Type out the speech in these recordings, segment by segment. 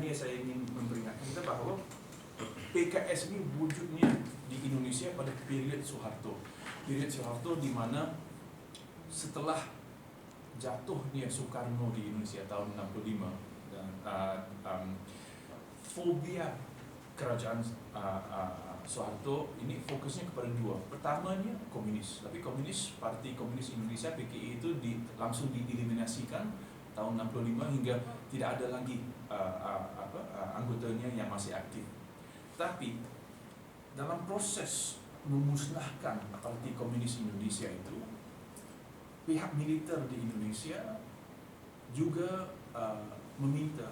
ini saya ingin memperingatkan kita bahawa PKS ini wujudnya di Indonesia pada period Soeharto. Period Soeharto di mana setelah jatuhnya Soekarno di Indonesia tahun 65 dan fobia kerajaan Soeharto ini fokusnya kepada dua. Pertamanya komunis, tapi Parti Komunis Indonesia PKI itu langsung dieliminasikan tahun 65 hingga tidak ada lagi anggotanya yang masih aktif. Tapi dalam proses memusnahkan Parti Komunis Indonesia itu, pihak militer di Indonesia juga meminta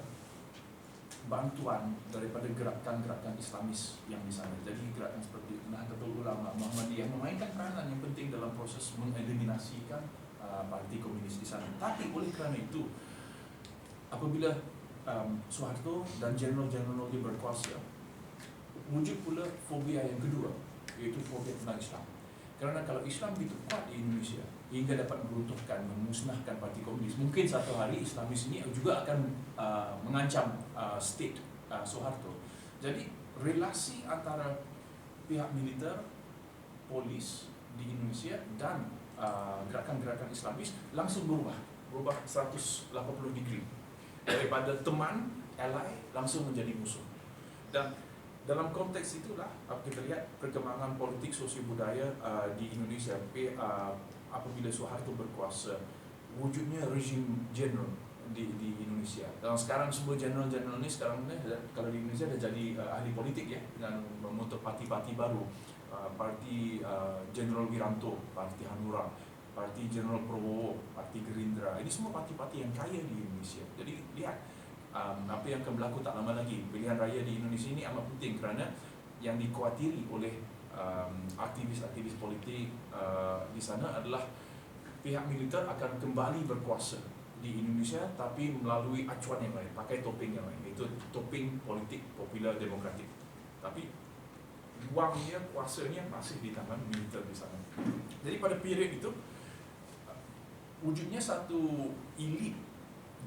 bantuan daripada gerakan-gerakan Islamis yang di sana. Jadi gerakan seperti Nahdlatul Ulama, Muhammadiyah memainkan peranan yang penting dalam proses mengeliminasikan Parti Komunis di sana. Tapi oleh kerana itu, apabila Soeharto dan jenderal-jenderal dia berkuasa, wujud pula fobia yang kedua, iaitu fobia tentang Islam. Kerana kalau Islam begitu kuat di Indonesia hingga dapat meruntuhkan, memusnahkan Parti Komunis, mungkin satu hari Islamis ini juga akan mengancam state Soeharto. Jadi relasi antara pihak militer, polis di Indonesia dan gerakan-gerakan Islamis langsung berubah 180 degree. Daripada teman, ally, langsung menjadi musuh. Dan dalam konteks itulah kita lihat perkembangan politik sosio-budaya di Indonesia apabila Soeharto berkuasa, wujudnya rezim general di Indonesia. Dan sekarang semua general-general ini sekarang kalau di Indonesia dah jadi ahli politik ya, dengan membentuk parti-parti baru. Parti General Wiranto, Parti Hanura, Parti General Prabowo, Parti Gerindra. Ini semua parti-parti yang kaya di Indonesia. Jadi lihat apa yang akan berlaku tak lama lagi. Pilihan raya di Indonesia ini amat penting kerana yang dikhawatiri oleh aktivis-aktivis politik di sana adalah pihak militer akan kembali berkuasa di Indonesia, tapi melalui acuan yang lain, pakai topeng yang lain, iaitu topeng politik popular demokratik. Tapi wangnya, kuasanya masih di tangan militer di sana. Jadi pada period itu wujudnya satu elit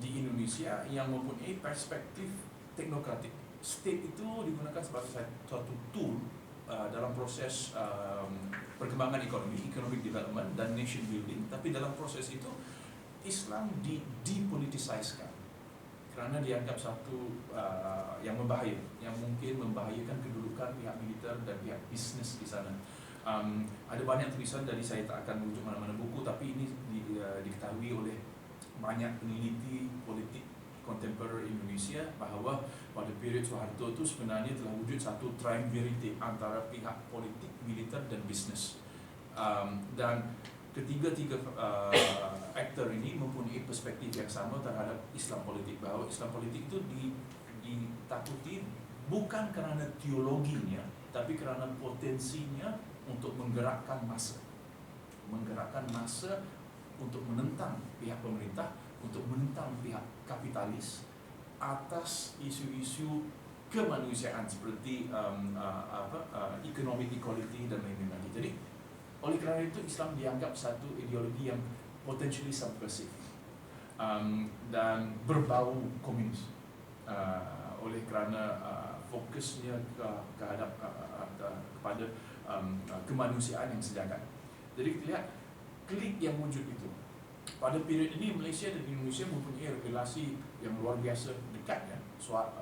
di Indonesia yang mempunyai perspektif teknokratik. State itu digunakan sebagai satu tool dalam proses perkembangan ekonomi, economic development dan nation building. Tapi dalam proses itu Islam dipolitisasikan kerana dianggap satu yang membahaya, yang mungkin membahayakan kedudukan pihak militer dan pihak bisnes di sana. Ada banyak tulisan, jadi saya tak akan merujuk mana-mana buku, tapi ini diketahui oleh banyak peneliti politik kontemporer Indonesia bahawa pada period Soeharto itu sebenarnya telah wujud satu triumvirate antara pihak politik, militer dan bisnes. Dan ketiga-tiga aktor ini mempunyai perspektif yang sama terhadap Islam politik, bahawa Islam politik itu ditakuti bukan kerana teologinya, tapi kerana potensinya untuk menggerakkan massa untuk menentang pihak pemerintah, untuk menentang pihak kapitalis atas isu-isu kemanusiaan seperti economic equality dan lain-lain lagi. Jadi oleh kerana itu Islam dianggap satu ideologi yang potentially subversive dan berbau komunis oleh kerana fokusnya kepada kemanusiaan yang sejagat. Jadi kita lihat klik yang wujud itu. Pada period ini Malaysia dan Indonesia mempunyai relasi yang luar biasa dekat ya,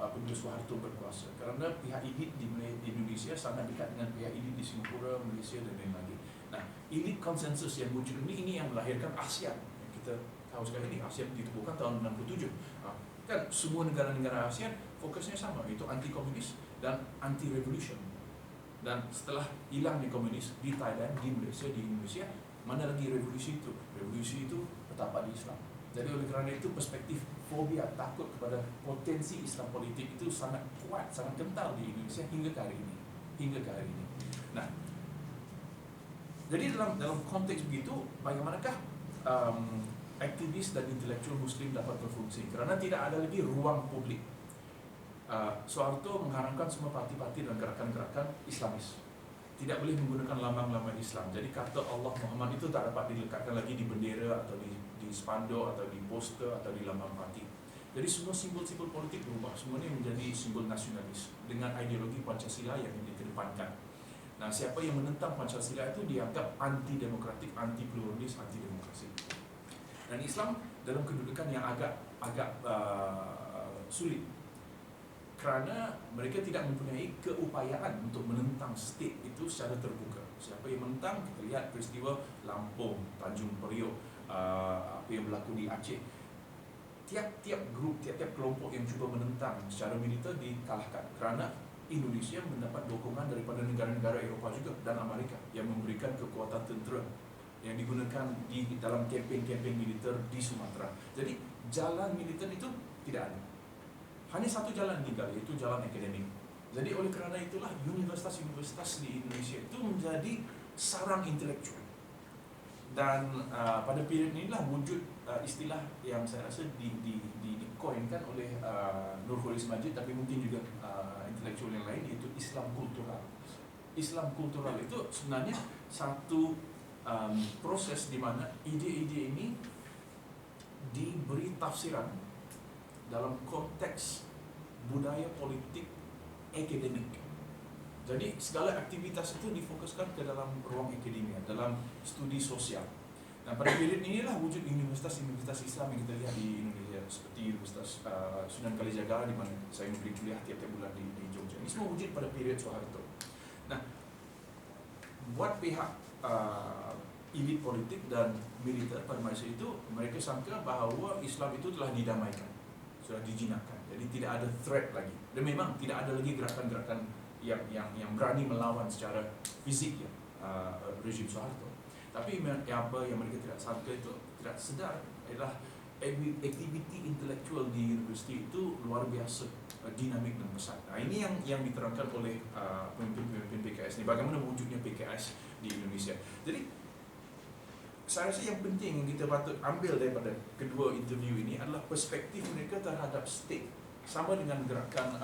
apabila Soeharto berkuasa. Kerana pihak elit di Indonesia sangat dekat dengan pihak elit di Singapura, Malaysia dan lain lagi. Nah, elit konsensus yang wujud ini yang melahirkan ASEAN. Kita tahu sekali ini ASEAN ditubuhkan tahun 67. Kan semua negara-negara ASEAN fokusnya sama, itu anti komunis dan anti revolution. Dan setelah hilangnya komunis di Thailand, di Malaysia, di Indonesia, mana lagi revolusi itu? Revolusi itu bertapak di Islam. Jadi oleh kerana itu perspektif fobia, takut kepada potensi Islam politik itu sangat kuat, sangat kental di Indonesia hingga ke hari ini. Nah, jadi dalam konteks begitu, bagaimanakah aktivis dan intelektual Muslim dapat berfungsi? Kerana tidak ada lagi ruang publik. Soeharto mengharamkan semua parti-parti dan gerakan-gerakan Islamis. Tidak boleh menggunakan lambang-lambang Islam. Jadi kata Allah Muhammad itu tak dapat dilekatkan lagi di bendera atau di spanduk atau di poster atau di lambang parti. Jadi semua simbol-simbol politik berubah, semuanya menjadi simbol nasionalis dengan ideologi Pancasila yang dikedepankan. Nah, siapa yang menentang Pancasila itu dianggap anti-demokratik, anti-pluralis, anti-demokrasi. Dan Islam dalam kedudukan yang agak sulit, kerana mereka tidak mempunyai keupayaan untuk menentang state itu secara terbuka. Siapa yang menentang, kita lihat peristiwa Lampung, Tanjung Priok, apa yang berlaku di Aceh. Tiap-tiap grup, tiap-tiap kelompok yang cuba menentang secara militer dikalahkan kerana Indonesia mendapat dukungan daripada negara-negara Eropah juga dan Amerika yang memberikan kekuatan tentera yang digunakan di dalam kempen-kempen militer di Sumatera. Jadi jalan militer itu tidak ada. Hanya satu jalan tinggal, iaitu jalan akademik. Jadi oleh kerana itulah universitas-universitas di Indonesia itu menjadi sarang intelektual. Dan pada period inilah wujud istilah yang saya rasa di-coinkan oleh Nurholis Majid, tapi mungkin juga intelektual yang lain, iaitu Islam kultural. Islam kultural itu sebenarnya satu proses di mana ide-ide ini diberi tafsiran dalam konteks budaya politik akademik. Jadi segala aktivitas itu difokuskan ke dalam ruang akademia, dalam studi sosial. Nah, pada period inilah wujud universitas-universitas Islam yang kita lihat di Indonesia, seperti Universitas Sunan Kalijaga di mana saya memberi kuliah tiap-tiap bulan di Jogja. Ini semua wujud pada period Soeharto. Nah, buat pihak elit politik dan militer pada masa itu, mereka sangka bahawa Islam itu telah didamaikan, sudah dijinakkan. Jadi tidak ada threat lagi. Dan memang tidak ada lagi gerakan-gerakan yang berani melawan secara fisik ya, rejim Soeharto. Tapi apa yang mereka tidak sangka itu, tidak sedar adalah aktiviti intelektual di universiti itu luar biasa dinamik dan besar. Nah, ini yang diterangkan oleh pemimpin-pemimpin PKS ini, bagaimana wujudnya PKS di Indonesia. Jadi saya rasa yang penting yang kita patut ambil daripada kedua interview ini adalah perspektif mereka terhadap state, sama dengan gerakan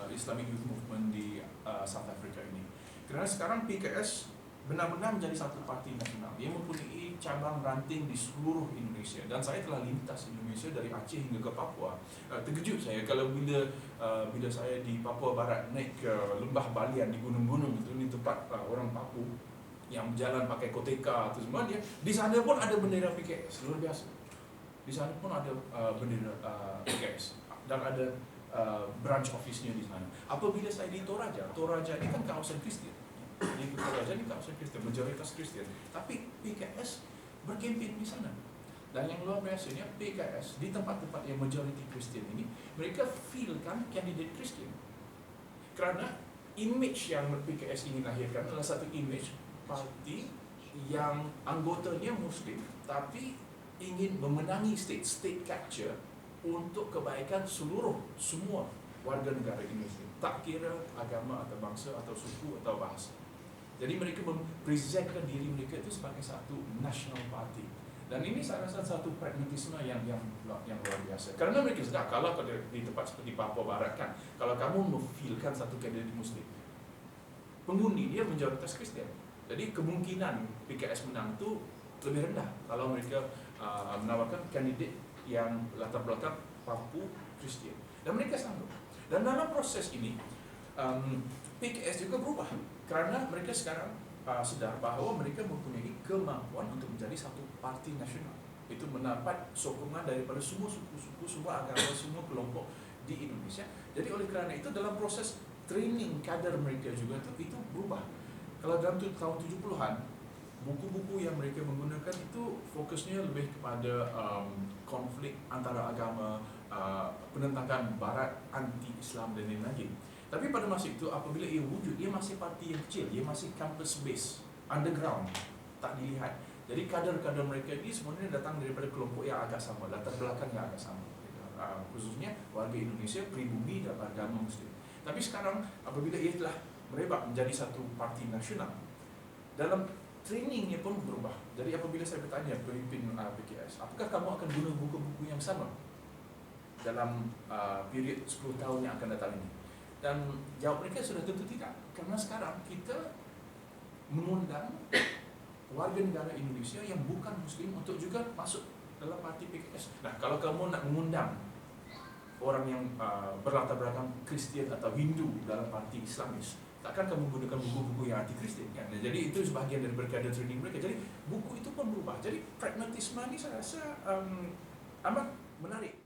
Islamic Youth Movement di South Africa ini. Kerana sekarang PKS benar-benar menjadi satu parti nasional. Dia mempunyai cabang ranting di seluruh Indonesia. Dan saya telah lintas Indonesia dari Aceh hingga ke Papua. Terkejut saya kalau bila saya di Papua Barat naik ke Lembah Balian di gunung-gunung itu, di tempat orang Papua yang berjalan pakai koteka itu semua, dia di sana pun ada bendera PKS, luar biasa. Di sana pun ada bendera PKS dan ada branch office-nya di sana. Apabila saya di Toraja, Toraja ini kan kawasan Kristian. Di Toraja ini kawasan Kristian, majoritas Kristian. Tapi PKS berkempen di sana. Dan yang luar biasanya, PKS di tempat-tempat yang majoriti Kristian ini, mereka feelkan kandidat Kristian. Kerana image yang PKS ini lahirkan adalah satu image parti yang anggotanya Muslim, tapi ingin memenangi state capture untuk kebaikan semua warga negara Indonesia, tak kira agama atau bangsa atau suku atau bahasa. Jadi mereka mempresentkan diri mereka itu sebagai satu national party. Dan ini saya rasa satu pragmatisme yang luar biasa. Karena mereka sedar kalau di tempat seperti Papua Barat kan, kalau kamu memfilkan satu kandidat Muslim, pengundi dia majoritas Kristian. Jadi kemungkinan PKS menang itu lebih rendah kalau mereka menawarkan kandidat yang latar belakang Papua Kristian. Dan mereka sanggup. Dan dalam proses ini, PKS juga berubah. Kerana mereka sekarang sedar bahawa mereka mempunyai kemampuan untuk menjadi satu parti nasional. Itu mendapat sokongan daripada semua suku-suku, semua agama, semua kelompok di Indonesia. Jadi oleh kerana itu dalam proses training kader mereka juga itu berubah. Kalau dalam tahun 70-an, buku-buku yang mereka menggunakan itu fokusnya lebih kepada konflik antara agama, penentangan Barat, anti-Islam dan lain-lain. Tapi pada masa itu, apabila ia wujud, dia masih parti yang kecil, dia masih campus base, underground, tak dilihat. Jadi kader-kader mereka ini sebenarnya datang daripada kelompok yang agak sama, latar belakang yang agak sama, khususnya warga Indonesia, pribumi dan agama Muslim. Tapi sekarang, apabila ia telah merebak menjadi satu parti nasional, dalam trainingnya pun berubah. Jadi apabila saya bertanya pemimpin PKS, apakah kamu akan guna buku-buku yang sama dalam period 10 tahun yang akan datang ini? Dan jawab mereka sudah tentu tidak. Karena sekarang kita mengundang warga negara Indonesia yang bukan Muslim untuk juga masuk dalam parti PKS. Nah, kalau kamu nak mengundang orang yang berlatar belakang Kristian atau Hindu dalam parti Islamis takkan kamu menggunakan buku-buku yang anti-Kristen kan? Jadi itu sebahagian dari berkada training mereka. Jadi buku itu pun berubah. Jadi pragmatisme ini saya rasa amat menarik.